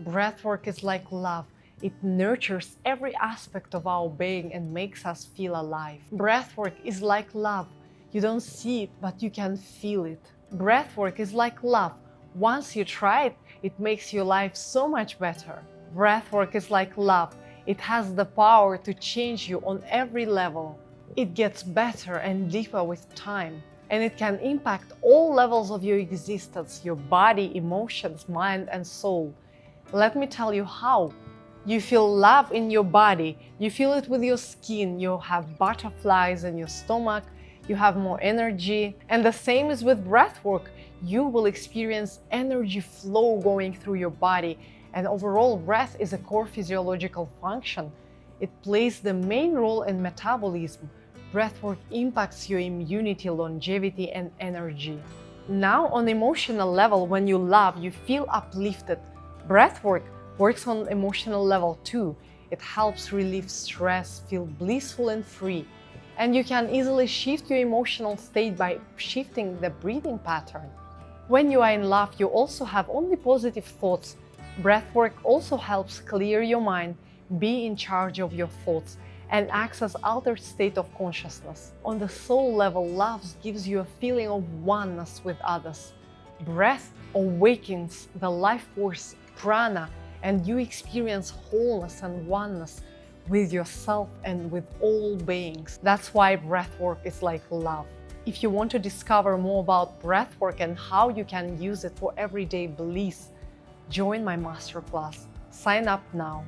Breathwork is like love. It nurtures every aspect of our being and makes us feel alive. Breathwork is like love. You don't see it, but you can feel it. Breathwork is like love. Once you try it, it makes your life so much better. Breathwork is like love. It has the power to change you on every level. It gets better and deeper with time, and it can impact all levels of your existence, your body, emotions, mind, and soul. Let me tell you how. You feel love in your body, you feel it with your skin, you have butterflies in your stomach, you have more energy. And the same is with breathwork. You will experience energy flow going through your body. And overall, breath is a core physiological function. It plays the main role in metabolism. Breathwork impacts your immunity, longevity, and energy. Now, on emotional level, when you love, you feel uplifted. Breathwork works on emotional level too. It helps relieve stress, feel blissful and free. And you can easily shift your emotional state by shifting the breathing pattern. When you are in love, you also have only positive thoughts. Breathwork also helps clear your mind, be in charge of your thoughts, and access altered state of consciousness. On the soul level, love gives you a feeling of oneness with others. Breath awakens the life force, prana, and you experience wholeness and oneness with yourself and with all beings. That's why breathwork is like love. If you want to discover more about breathwork and how you can use it for everyday bliss, join my masterclass. Sign up now.